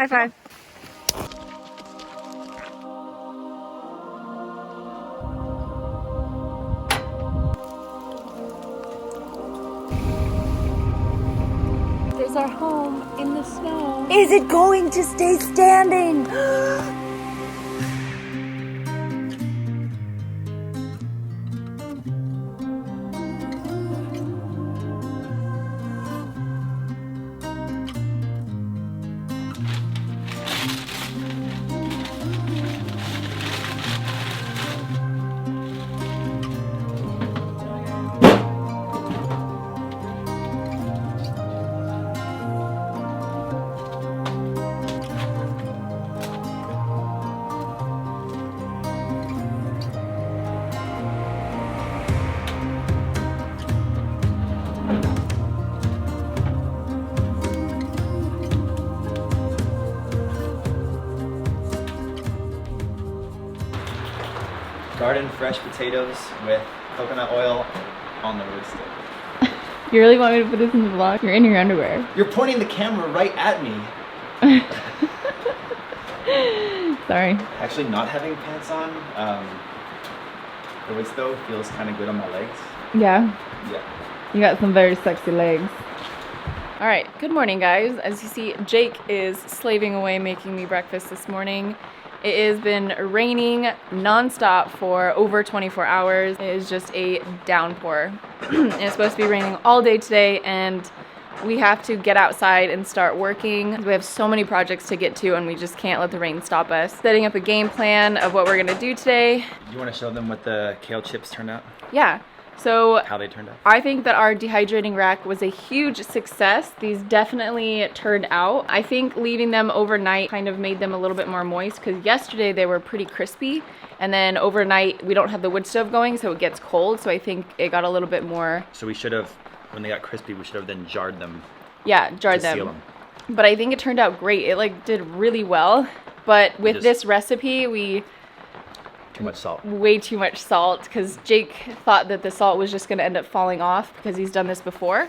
High five. There's our home in the snow. Is it going to stay standing? Garden fresh potatoes with coconut oil on the wood stove. You really want me to put this in the vlog? You're in your underwear. You're pointing the camera right at me. Sorry. Actually, not having pants on, the wood stove feels kind of good on my legs. Yeah? Yeah. You got some very sexy legs. All right, good morning, guys. As you see, Jake is slaving away making me breakfast this morning. It has been raining nonstop for over 24 hours. It is just a downpour. It's supposed to be raining all day today, and we have to get outside and start working. We have so many projects to get to, and we just can't let the rain stop us. Setting up a game plan of what we're gonna do today. You want to show them what the kale chips turned out? Yeah. So How they turned out? I think that our dehydrating rack was a huge success. These definitely turned out. I think leaving them overnight kind of made them a little bit more moist, because yesterday they were pretty crispy, and then overnight we don't have the wood stove going, so it gets cold, so I think it got a little bit more. So we should have, when they got crispy, we should have then jarred them. Yeah, jarred to seal them. But I think it turned out great. It like did really well. But with this recipe, we Too much salt. way too much salt, because Jake thought that the salt was just going to end up falling off because he's done this before.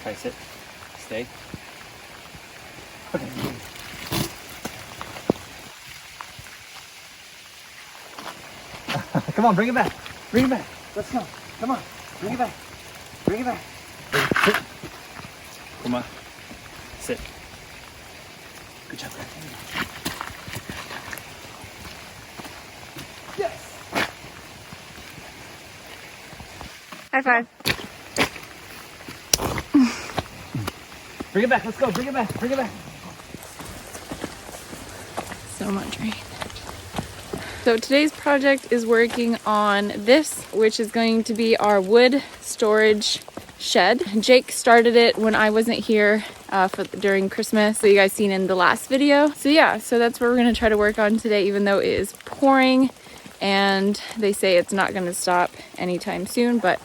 Okay, sit. Stay. Okay. Come on, bring it back. Bring it back. Let's go. Come on. Bring it back. Bring it back. Sit. Come on. Sit. Good job. Yes. High five. Bring it back. Let's go. Bring it back. Bring it back. So much rain. So today's project is working on this, which is going to be our wood storage shed. Jake started it when I wasn't here during Christmas, so you guys seen in the last video. So yeah, so that's what we're gonna try to work on today, even though it is pouring and they say it's not gonna stop anytime soon, but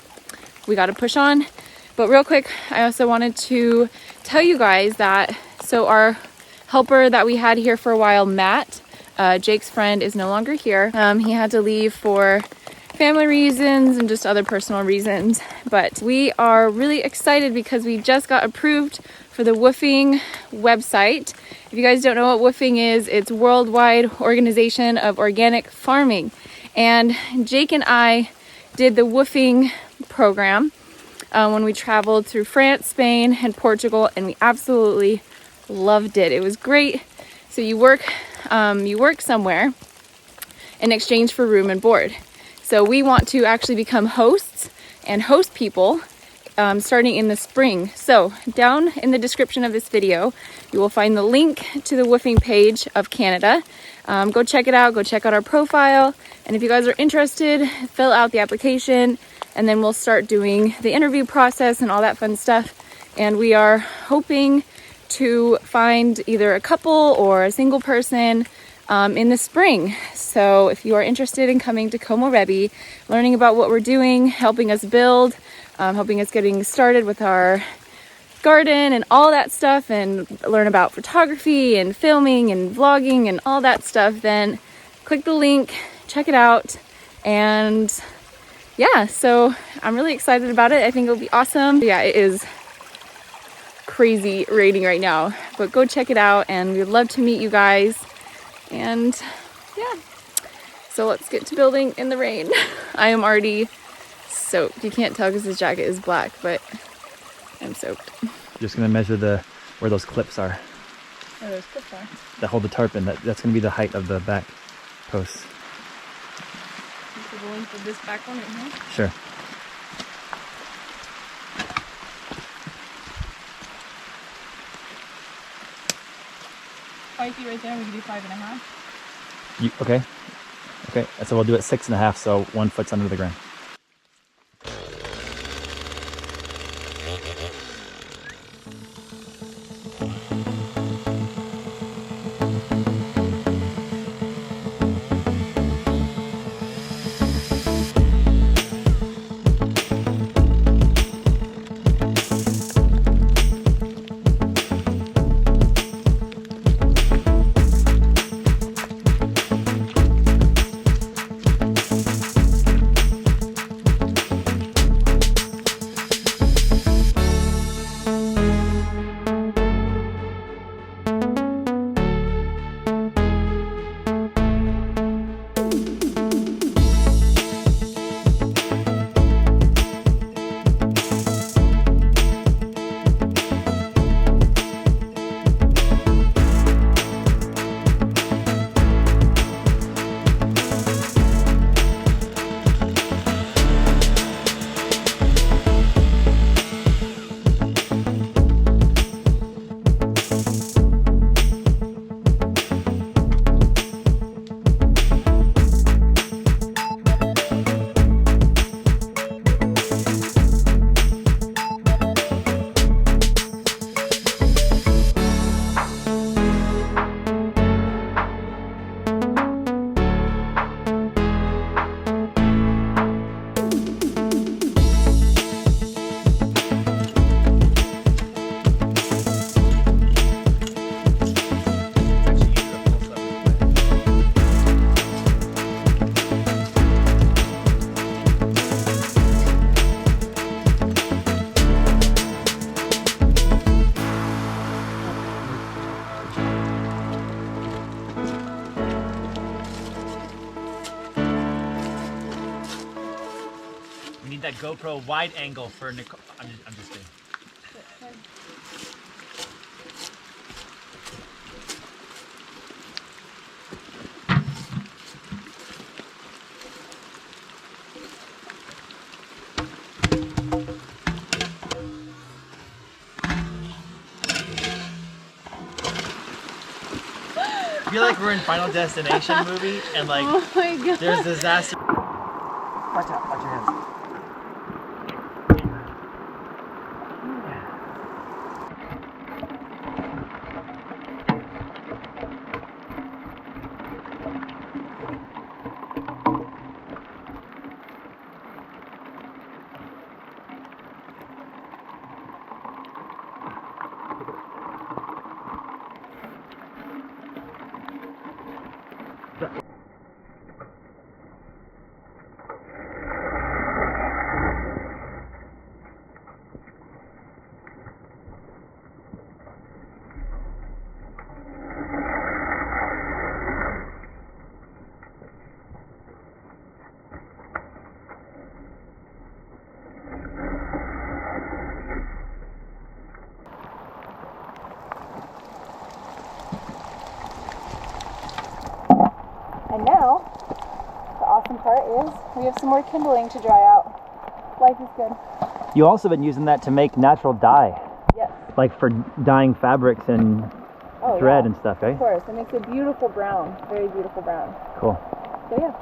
we gotta push on. But real quick, I also wanted to tell you guys that, so our helper that we had here for a while, Matt, Jake's friend, is no longer here. He had to leave for family reasons and just other personal reasons. But we are really excited because we just got approved for the WWOOFing website. If you guys don't know what WWOOFing is, it's Worldwide Organization of Organic Farming. And Jake and I did the WWOOFing program when we traveled through France, Spain, and Portugal, and we absolutely loved it. It was great. So you work somewhere in exchange for room and board. So we want to actually become hosts and host people starting in the spring. So down in the description of this video, you will find the link to the WWOOFing page of Canada. Go check it out. Go check out our profile. And if you guys are interested, fill out the application, and then we'll start doing the interview process and all that fun stuff. And we are hoping to find either a couple or a single person in the spring. So if you are interested in coming to Komorebi, learning about what we're doing, helping us build, helping us getting started with our garden and all that stuff, and learn about photography and filming and vlogging and all that stuff, then click the link, check it out. And yeah, so I'm really excited about it. I think it'll be awesome. Yeah, it is crazy raining right now, but go check it out and we'd love to meet you guys. And yeah, so let's get to building in the rain. I am already soaked. You can't tell because this jacket is black, but I'm soaked. Just gonna measure where those clips are. Where those clips are? That hold the tarp in. That's gonna be the height of the back posts. The length of this back one right here? Sure. 5 feet right there, we can do 5.5. Okay. Okay, so we'll do it 6.5, so 1 foot's under the ground. That GoPro wide angle for Nicole. I'm just kidding. I feel like we're in Final Destination movie and like oh my God. There's disaster. Watch out, watch your hands. And now, the awesome part is we have some more kindling to dry out. Life is good. You also been using that to make natural dye. Yes. Like for dyeing fabrics and thread and stuff, right? Of course. It makes a beautiful brown. Very beautiful brown. Cool. So yeah.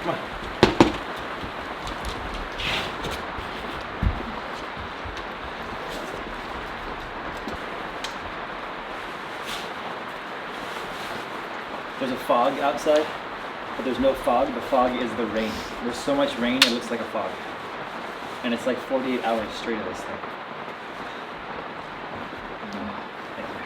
Come on. There's a fog outside, but there's no fog. The fog is the rain. There's so much rain, it looks like a fog. And it's like 48 hours straight of this thing. Thank you.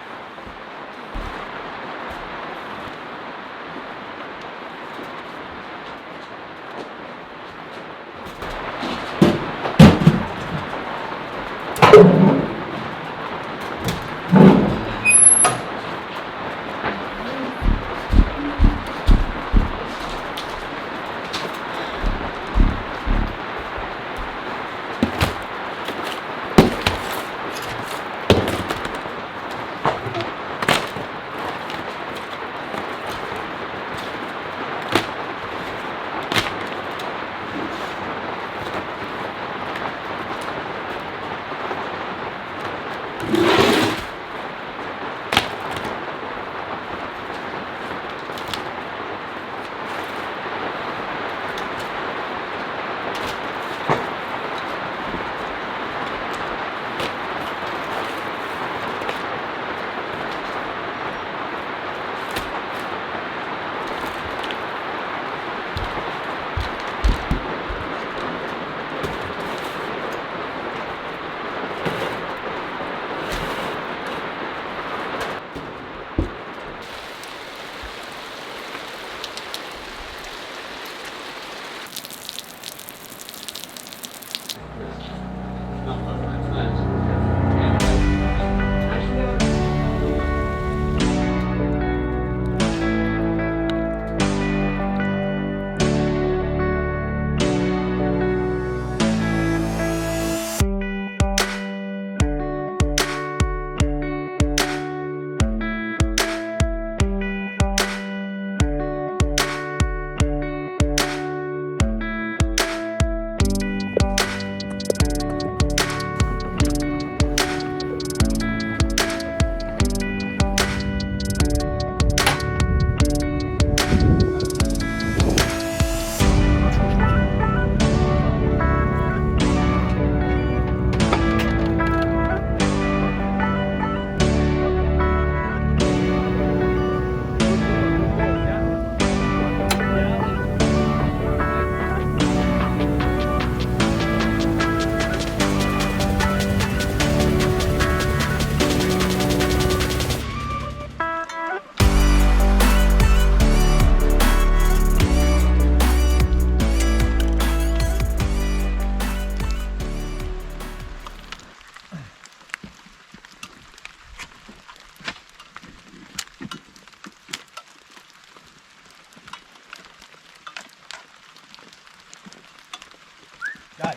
Guy.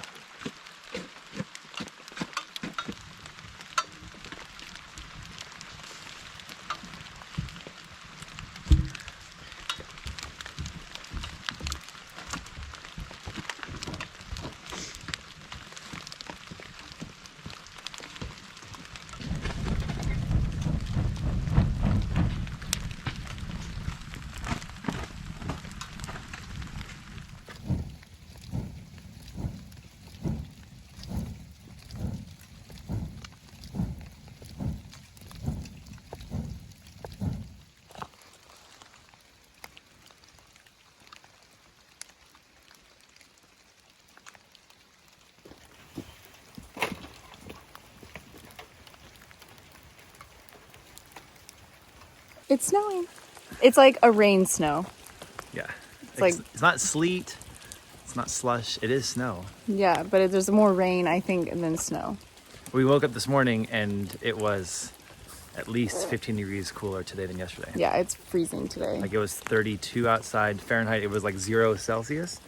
It's snowing. It's like a rain snow. Yeah. like- It's not sleet. It's not slush. It is snow. Yeah, but there's more rain, I think, than snow. We woke up this morning and it was at least 15 degrees cooler today than yesterday. Yeah, it's freezing today. Like it was 32 outside Fahrenheit. It was like 0 Celsius,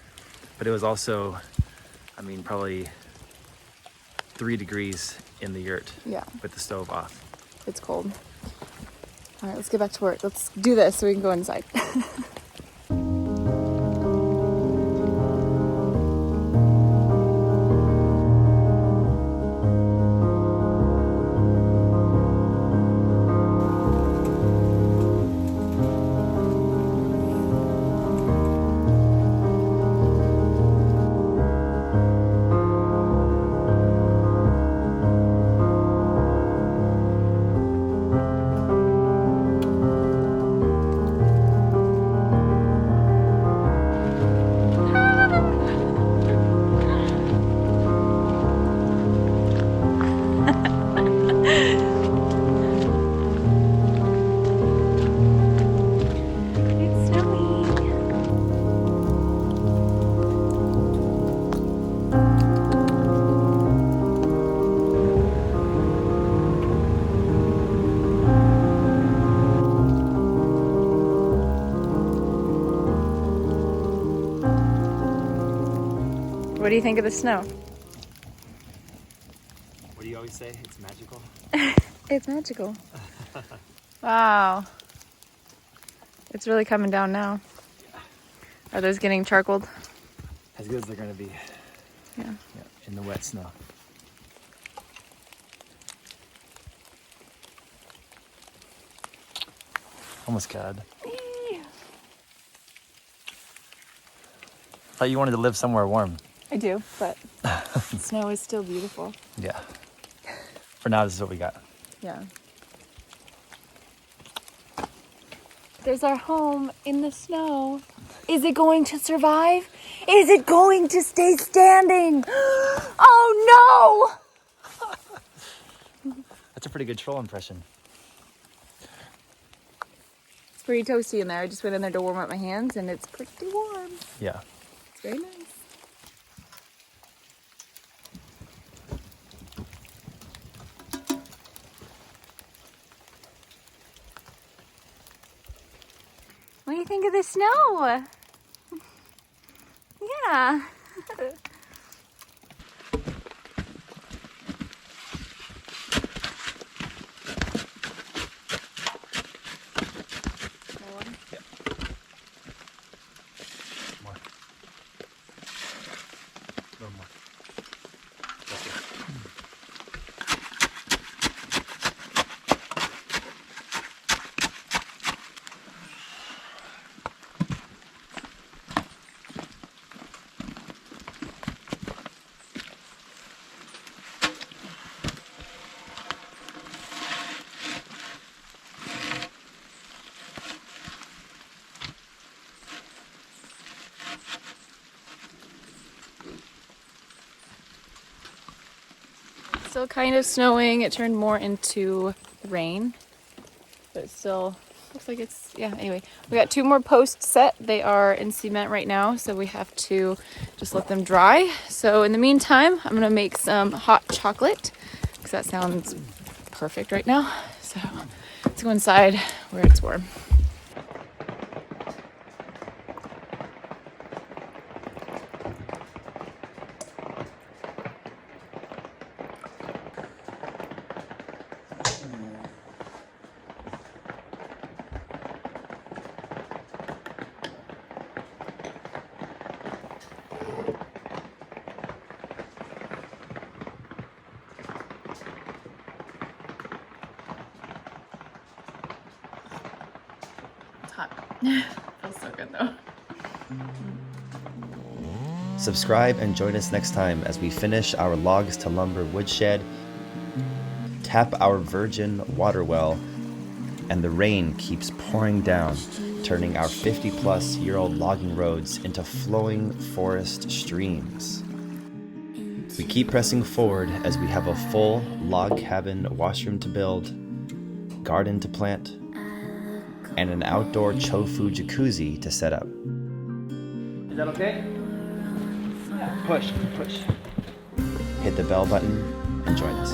but it was also, I mean, probably 3 degrees in the yurt Yeah, with the stove off. it's cold. All right, let's get back to work. Let's do this so we can go inside. What do you think of the snow? What do you always say? It's magical? It's magical. Wow. It's really coming down now. Are those getting charcoaled? As good as they're gonna be. Yeah. In the wet snow. Almost God. Thought you wanted to live somewhere warm. I do, but snow is still beautiful. Yeah. For now, this is what we got. Yeah. There's our home in the snow. Is it going to survive? Is it going to stay standing? Oh no! That's a pretty good troll impression. It's pretty toasty in there. I just went in there to warm up my hands and it's pretty warm. Yeah. It's very nice. What do you think of the snow? Yeah. More. A little more. That's it. Still kind of snowing. It turned more into rain, but it still looks like it's, yeah, anyway. We got 2 more posts set. They are in cement right now, so we have to just let them dry. So in the meantime, I'm gonna make some hot chocolate because that sounds perfect right now. So let's go inside where it's warm. Hot. Feels so good though. Subscribe and join us next time as we finish our logs to lumber woodshed, tap our virgin water well, and the rain keeps pouring down, turning our 50-plus-year-old logging roads into flowing forest streams. We keep pressing forward as we have a full log cabin washroom to build, garden to plant, and an outdoor chofu jacuzzi to set up. Is that okay? Yeah. Push, push. Hit the bell button and join us.